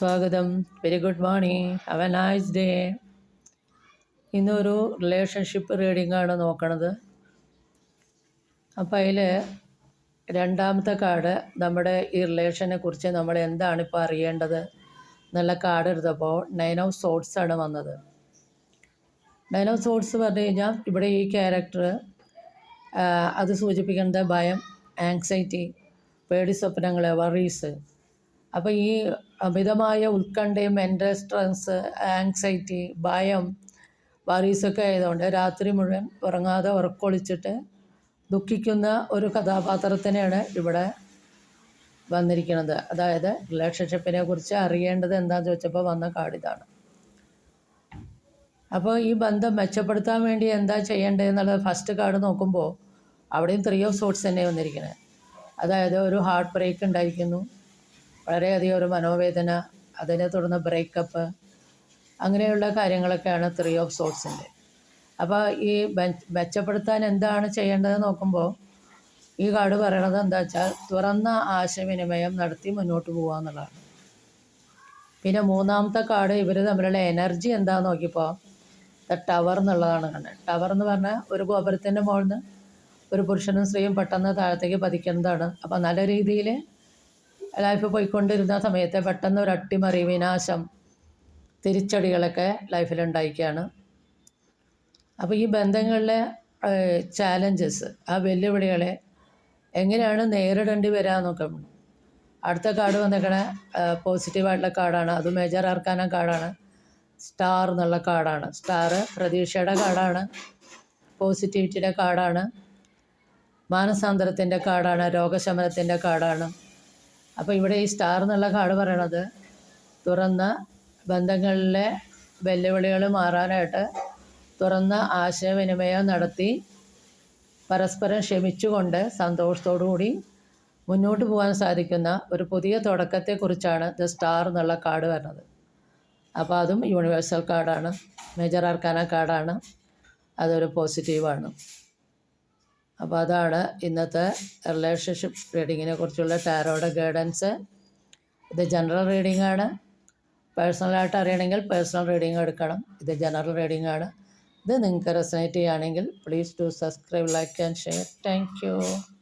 സ്വാഗതം. Very good morning. Have A nice day. ഇന്നൊരു relationship reading ആണ് നോക്കണത്. അപ്പോൾ അതിൽ രണ്ടാമത്തെ കാർഡ് നമ്മുടെ ഈ റിലേഷനെ കുറിച്ച് നമ്മൾ എന്താണ് ഇപ്പോൾ അറിയേണ്ടത് എന്നുള്ള കാർഡ് എടുത്തപ്പോൾ 9 ഓഫ് സോർട്സ് ആണ് വന്നത്. 9 ഓഫ് സോർട്സ് പറഞ്ഞു കഴിഞ്ഞാൽ ഇവിടെ ഈ ക്യാരക്ടർ അത് സൂചിപ്പിക്കുന്നത് ഭയം, ആങ്സൈറ്റി, പേടി സ്വപ്നങ്ങൾ, വറീസ്. അപ്പോൾ ഈ അമിതമായ ഉത്കണ്ഠയും മെൻ്റൽ സ്ട്രെസ്, ആങ്സൈറ്റി, ഭയം, വറീസൊക്കെ ആയതുകൊണ്ട് രാത്രി മുഴുവൻ ഉറങ്ങാതെ ഉറക്കൊളിച്ചിട്ട് ദുഃഖിക്കുന്ന ഒരു കഥാപാത്രത്തിനെയാണ് ഇവിടെ വന്നിരിക്കുന്നത്. അതായത് റിലേഷൻഷിപ്പിനെ കുറിച്ച് അറിയേണ്ടത് എന്താണെന്ന് ചോദിച്ചപ്പോൾ വന്ന കാർഡ് ഇതാണ്. അപ്പോൾ ഈ ബന്ധം മെച്ചപ്പെടുത്താൻ വേണ്ടി എന്താ ചെയ്യേണ്ടതെന്നുള്ളത് ഫസ്റ്റ് കാർഡ് നോക്കുമ്പോൾ അവിടെയും 3 ഓഫ് സോർട്സ് തന്നെ വന്നിരിക്കുന്നത്. അതായത് ഒരു ഹാർട്ട് ബ്രേക്ക് ഉണ്ടായിരിക്കുന്നു, വളരെയധികം ഒരു മനോവേദന, അതിനെ തുടർന്ന് ബ്രേക്കപ്പ്, അങ്ങനെയുള്ള കാര്യങ്ങളൊക്കെയാണ് 3 ഓഫ് സോർട്സിൻ്റെ. അപ്പോൾ ഈ മെച്ചപ്പെടുത്താൻ എന്താണ് ചെയ്യേണ്ടത് നോക്കുമ്പോൾ ഈ കാർഡ് പറയണത് എന്താ വെച്ചാൽ തുറന്ന ആശയവിനിമയം നടത്തി മുന്നോട്ട് പോകുക എന്നുള്ളതാണ്. പിന്നെ മൂന്നാമത്തെ കാർഡ് ഇവർ തമ്മിലുള്ള എനർജി എന്താണെന്ന് നോക്കിയപ്പോൾ ടവർ എന്നുള്ളതാണ് കണ്ടത്. ടവർ എന്ന് പറഞ്ഞാൽ ഒരു ഗോപുരത്തിൻ്റെ മുകളിൽ നിന്ന് ഒരു പുരുഷനും സ്ത്രീയും പെട്ടെന്ന് താഴത്തേക്ക് പതിക്കുന്നതാണ്. അപ്പോൾ നല്ല രീതിയിൽ ലൈഫ് പോയിക്കൊണ്ടിരുന്ന സമയത്ത് പെട്ടെന്ന് ഒരു അട്ടിമറി, വിനാശം, തിരിച്ചടികളൊക്കെ ലൈഫിലുണ്ടായിരിക്കുകയാണ്. അപ്പോൾ ഈ ബന്ധങ്ങളിലെ ചാലഞ്ചസ്, ആ വെല്ലുവിളികളെ എങ്ങനെയാണ് നേരിടേണ്ടി വരാമെന്നൊക്കെ. അടുത്ത കാർഡ് വന്നേക്കണ പോസിറ്റീവായിട്ടുള്ള കാർഡാണ്. അത് മേജർ ആർക്കാന കാർഡാണ്. സ്റ്റാർ എന്നുള്ള കാർഡാണ്. സ്റ്റാർ പ്രതീക്ഷയുടെ കാർഡാണ്, പോസിറ്റിവിറ്റിയുടെ കാർഡാണ്, മാനസാന്തരത്തിൻ്റെ കാർഡാണ്, രോഗശമനത്തിൻ്റെ കാർഡാണ്. അപ്പോൾ ഇവിടെ ഈ സ്റ്റാർ എന്നുള്ള കാർഡ് പറയണത് തുറന്ന ബന്ധങ്ങളിലെ വെല്ലുവിളികൾ മാറാനായിട്ട് തുറന്ന ആശയവിനിമയം നടത്തി പരസ്പരം ക്ഷമിച്ചുകൊണ്ട് സന്തോഷത്തോടു കൂടി മുന്നോട്ട് പോകാൻ സാധിക്കുന്ന ഒരു പുതിയ തുടക്കത്തെക്കുറിച്ചാണ് ദ സ്റ്റാർ എന്നുള്ള കാർഡ് വരുന്നത്. അപ്പോൾ അതും യൂണിവേഴ്സൽ കാർഡാണ്, മേജർ ആർക്കാന കാർഡാണ്, അതൊരു പോസിറ്റീവാണ്. അപ്പോൾ അതാണ് ഇന്നത്തെ റിലേഷൻഷിപ്പ് റീഡിങ്ങിനെ കുറിച്ചുള്ള ടാരോയുടെ ഗൈഡൻസ്. ഇത് ജനറൽ റീഡിംഗ് ആണ്. പേഴ്സണലായിട്ട് അറിയണമെങ്കിൽ പേഴ്സണൽ റീഡിംഗ് എടുക്കണം. ഇത് ജനറൽ റീഡിംഗ് ആണ്. ഇത് നിങ്ങൾക്ക് റെസനേറ്റ് ചെയ്യുകയാണെങ്കിൽ please do subscribe, like and share. Thank you.